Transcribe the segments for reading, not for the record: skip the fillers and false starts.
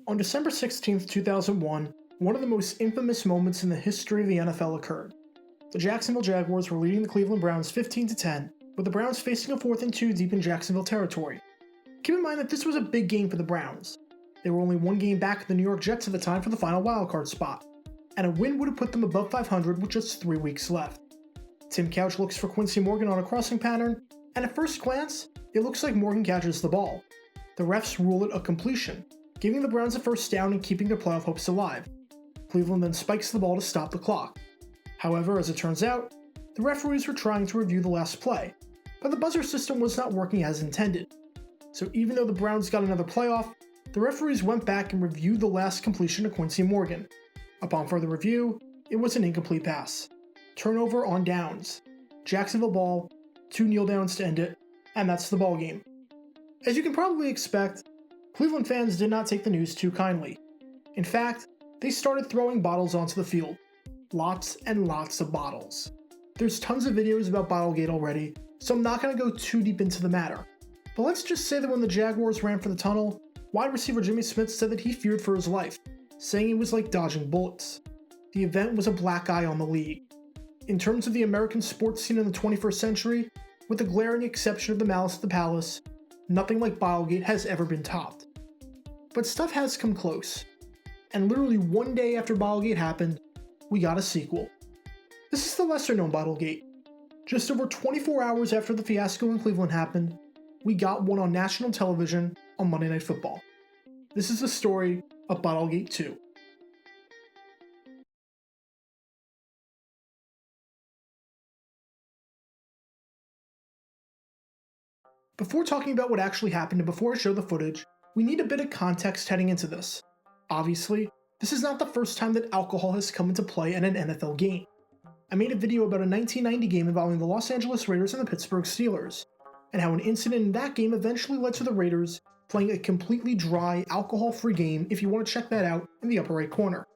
On December 16, 2001, one of the most infamous moments in the history of the NFL occurred. The Jacksonville Jaguars were leading the Cleveland Browns 15-10, with the Browns facing a 4th and 2 deep in Jacksonville territory. Keep in mind that this was a big game for the Browns. They were only one game back of the New York Jets at the time for the final wildcard spot, and a win would have put them above 500 with just 3 weeks left. Tim Couch looks for Quincy Morgan on a crossing pattern, and at first glance, it looks like Morgan catches the ball. The refs rule it a completion, giving the Browns a first down and keeping their playoff hopes alive. Cleveland then spikes the ball to stop the clock. However, as it turns out, the referees were trying to review the last play, but the buzzer system was not working as intended. So even though the Browns got another playoff, the referees went back and reviewed the last completion to Quincy Morgan. Upon further review, it was an incomplete pass. Turnover on downs. Jacksonville ball, 2 kneel downs to end it, and that's the ball game. As you can probably expect, Cleveland fans did not take the news too kindly. In fact, they started throwing bottles onto the field. Lots and lots of bottles. There's tons of videos about Bottlegate already, so I'm not going to go too deep into the matter. But let's just say that when the Jaguars ran for the tunnel, wide receiver Jimmy Smith said that he feared for his life, saying it was like dodging bullets. The event was a black eye on the league. In terms of the American sports scene in the 21st century, with the glaring exception of the Malice at the Palace, nothing like Bottlegate has ever been topped. But stuff has come close, and literally one day after Bottlegate happened, we got a sequel. This is the lesser known Bottlegate. Just over 24 hours after the fiasco in Cleveland happened, we got one on national television on Monday Night Football. This is the story of Bottlegate 2. Before talking about what actually happened and before I show the footage, we need a bit of context heading into this. Obviously, this is not the first time that alcohol has come into play in an NFL game. I made a video about a 1990 game involving the Los Angeles Raiders and the Pittsburgh Steelers, and how an incident in that game eventually led to the Raiders playing a completely dry, alcohol-free game if you want to check that out in the upper right corner.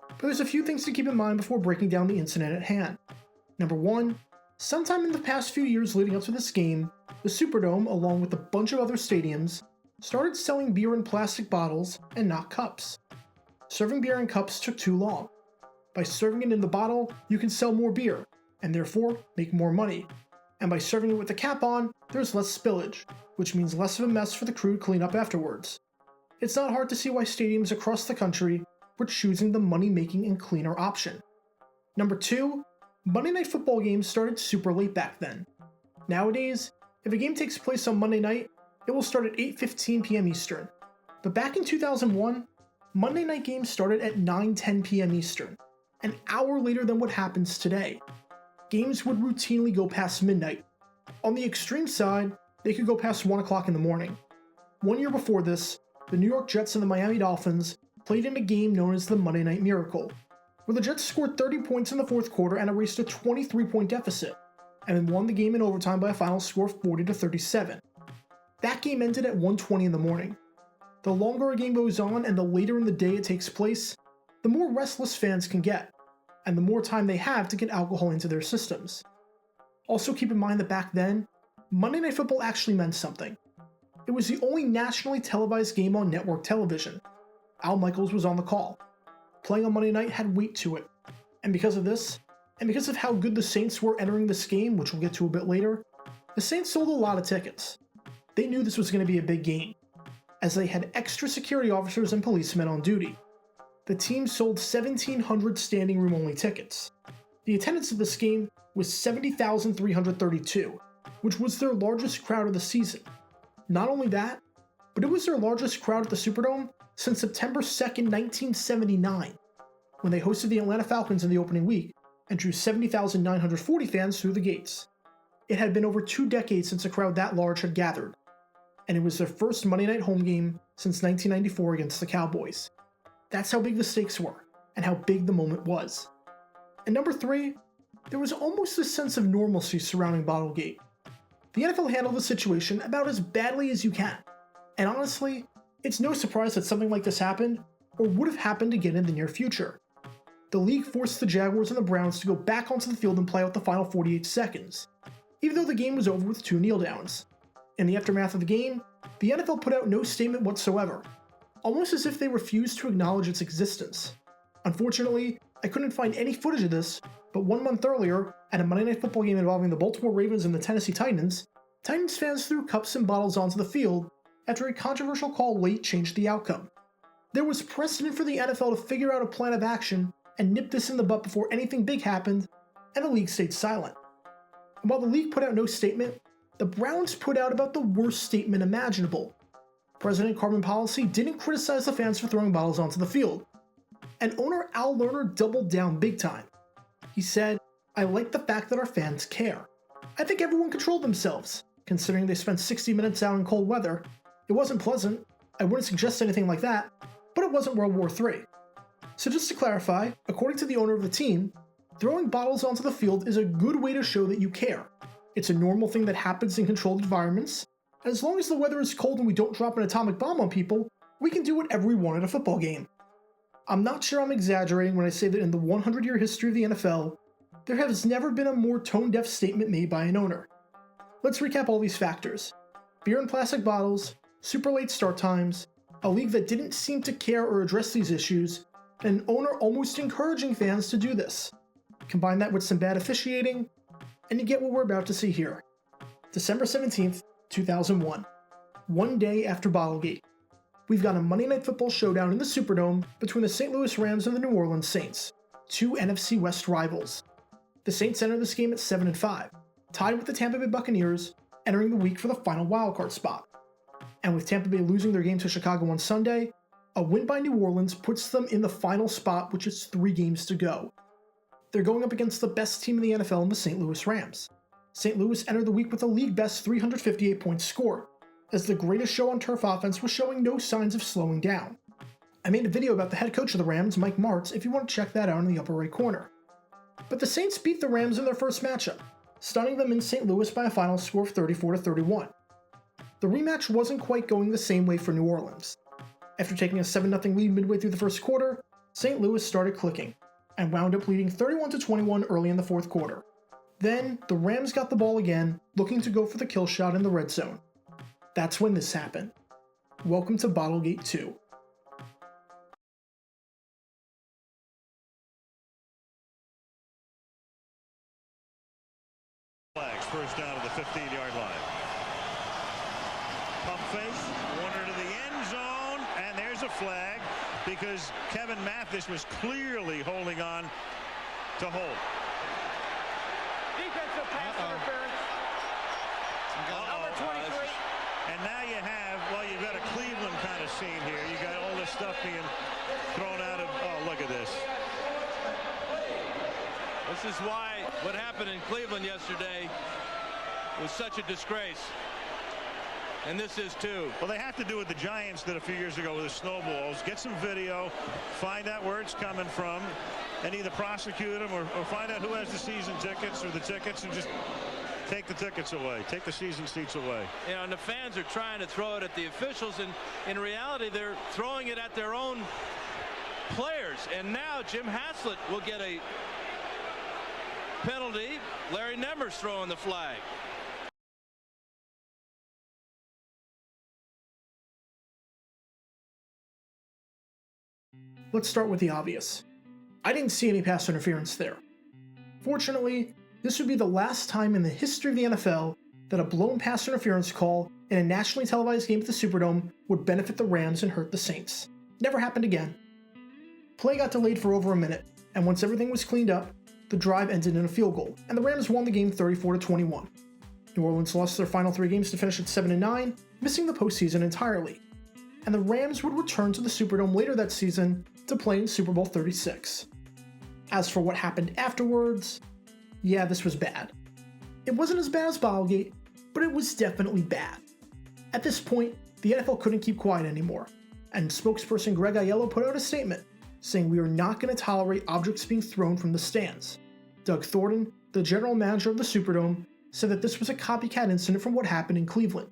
But there's a few things to keep in mind before breaking down the incident at hand. Number 1, sometime in the past few years leading up to this game, the Superdome, along with a bunch of other stadiums, started selling beer in plastic bottles and not cups. Serving beer in cups took too long. By serving it in the bottle, you can sell more beer, and therefore make more money. And by serving it with the cap on, there's less spillage, which means less of a mess for the crew to clean up afterwards. It's not hard to see why stadiums across the country were choosing the money-making and cleaner option. Number 2, Monday Night Football games started super late back then. Nowadays, if a game takes place on Monday night, it will start at 8:15 p.m. Eastern. But back in 2001, Monday night games started at 9:10 p.m. Eastern, an hour later than what happens today. Games would routinely go past midnight. On the extreme side, they could go past 1 o'clock in the morning. 1 year before this, the New York Jets and the Miami Dolphins played in a game known as the Monday Night Miracle, where the Jets scored 30 points in the fourth quarter and erased a 23-point deficit, and then won the game in overtime by a final score of 40-37. That game ended at 1:20 in the morning. The longer a game goes on and the later in the day it takes place, the more restless fans can get, and the more time they have to get alcohol into their systems. Also keep in mind that back then, Monday Night Football actually meant something. It was the only nationally televised game on network television. Al Michaels was on the call. Playing on Monday night had weight to it, and because of this, and because of how good the Saints were entering this game, which we'll get to a bit later, the Saints sold a lot of tickets. They knew this was going to be a big game, as they had extra security officers and policemen on duty. The team sold 1,700 standing room only tickets. The attendance of this game was 70,332, which was their largest crowd of the season. Not only that, but it was their largest crowd at the Superdome since September 2nd, 1979, when they hosted the Atlanta Falcons in the opening week and drew 70,940 fans through the gates. It had been over 2 decades since a crowd that large had gathered, and it was their first Monday night home game since 1994 against the Cowboys. That's how big the stakes were, and how big the moment was. And number 3, there was almost a sense of normalcy surrounding Bottlegate. The NFL handled the situation about as badly as you can, and honestly, it's no surprise that something like this happened, or would have happened again in the near future. The league forced the Jaguars and the Browns to go back onto the field and play out the final 48 seconds, even though the game was over with 2 kneel downs. In the aftermath of the game, the NFL put out no statement whatsoever. almost as if they refused to acknowledge its existence. Unfortunately, I couldn't find any footage of this, but 1 month earlier, at a Monday Night Football game involving the Baltimore Ravens and the Tennessee Titans, Titans fans threw cups and bottles onto the field after a controversial call late changed the outcome. There was precedent for the NFL to figure out a plan of action and nip this in the butt before anything big happened, and the league stayed silent. And while the league put out no statement, the Browns put out about the worst statement imaginable. President Carbon Policy didn't criticize the fans for throwing bottles onto the field, and owner Al Lerner doubled down big time. He said, "I like the fact that our fans care. I think everyone controlled themselves, considering they spent 60 minutes out in cold weather. It wasn't pleasant, I wouldn't suggest anything like that, but it wasn't World War III. So just to clarify, according to the owner of the team, throwing bottles onto the field is a good way to show that you care. It's a normal thing that happens in controlled environments, and as long as the weather is cold and we don't drop an atomic bomb on people, we can do whatever we want at a football game." I'm not sure I'm exaggerating when I say that in the 100-year history of the NFL, there has never been a more tone-deaf statement made by an owner. Let's recap all these factors. Beer in plastic bottles, super late start times, a league that didn't seem to care or address these issues, and an owner almost encouraging fans to do this. Combine that with some bad officiating, and you get what we're about to see here. December 17th, 2001. One day after Bottlegate. We've got a Monday Night Football showdown in the Superdome between the St. Louis Rams and the New Orleans Saints, two NFC West rivals. The Saints enter this game at 7-5, tied with the Tampa Bay Buccaneers, entering the week for the final wildcard spot. And with Tampa Bay losing their game to Chicago on Sunday, a win by New Orleans puts them in the final spot, which is 3 games to go. They're going up against the best team in the NFL in the St. Louis Rams. St. Louis entered the week with a league-best 358 points scored, as the greatest show on turf offense was showing no signs of slowing down. I made a video about the head coach of the Rams, Mike Martz, if you want to check that out in the upper right corner. But the Saints beat the Rams in their first matchup, stunning them in St. Louis by a final score of 34-31. The rematch wasn't quite going the same way for New Orleans. After taking a 7-0 lead midway through the first quarter, St. Louis started clicking, and wound up leading 31-21 early in the fourth quarter. Then, the Rams got the ball again, looking to go for the kill shot in the red zone. That's when this happened. Welcome to Bottlegate 2. Flags, first down to the 15-yard line. Pump fake, Warner to the end zone, and there's a flag because Kevin Mathis was clearly holding on to Holt. Defensive pass interference. Number 23. And now you have, well, you've got a Cleveland kind of scene here. You got all this stuff being thrown out of, oh, look at this. This is why what happened in Cleveland yesterday was such a disgrace. And this is too. Well, they have to do what the Giants did a few years ago with the snowballs. Get some video, find out where it's coming from, and either prosecute them or find out who has the season tickets or the tickets and just take the tickets away. Take the season seats away. You know, and the fans are trying to throw it at the officials, and in reality, they're throwing it at their own players. And now Jim Haslett will get a penalty. Larry Nemmer's throwing the flag. Let's start with the obvious. I didn't see any pass interference there. Fortunately, this would be the last time in the history of the NFL that a blown pass interference call in a nationally televised game at the Superdome would benefit the Rams and hurt the Saints. Never happened again. Play got delayed for over a minute, and once everything was cleaned up, the drive ended in a field goal, and the Rams won the game 34-21. New Orleans lost their final 3 games to finish at 7-9, missing the postseason entirely. And the Rams would return to the Superdome later that season to play in Super Bowl 36. As for what happened afterwards, yeah, this was bad. It wasn't as bad as Bottlegate, but it was definitely bad. At this point, the NFL couldn't keep quiet anymore, and spokesperson Greg Aiello put out a statement saying we are not going to tolerate objects being thrown from the stands. Doug Thornton, the general manager of the Superdome, said that this was a copycat incident from what happened in Cleveland.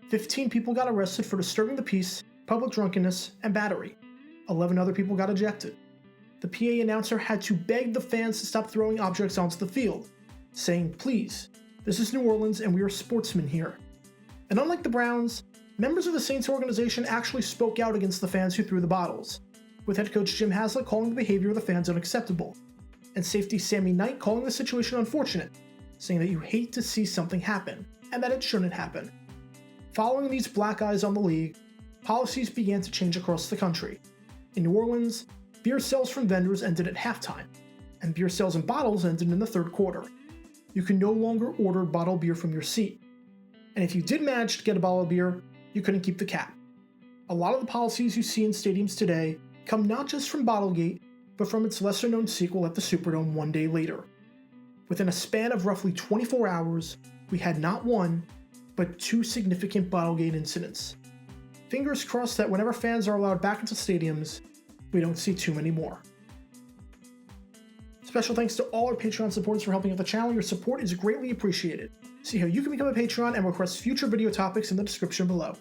15 people got arrested for disturbing the peace, public drunkenness, and battery. 11 other people got ejected. The PA announcer had to beg the fans to stop throwing objects onto the field, saying, "Please, this is New Orleans and we are sportsmen here." And unlike the Browns, Members of the Saints organization actually spoke out against the fans who threw the bottles, with head coach Jim Haslett calling the behavior of the fans unacceptable, and safety Sammy Knight calling the situation unfortunate, saying that you hate to see something happen, and that it shouldn't happen. Following these black eyes on the league, policies began to change across the country. In New Orleans, beer sales from vendors ended at halftime, and beer sales in bottles ended in the third quarter. You can no longer order bottled beer from your seat, and if you did manage to get a bottle of beer, you couldn't keep the cap. A lot of the policies you see in stadiums today come not just from Bottlegate, but from its lesser-known sequel at the Superdome one day later. Within a span of roughly 24 hours, we had not one, but two significant Bottlegate incidents. Fingers crossed that whenever fans are allowed back into stadiums, we don't see too many more. Special thanks to all our Patreon supporters for helping out the channel. Your support is greatly appreciated. See how you can become a Patreon and request future video topics in the description below.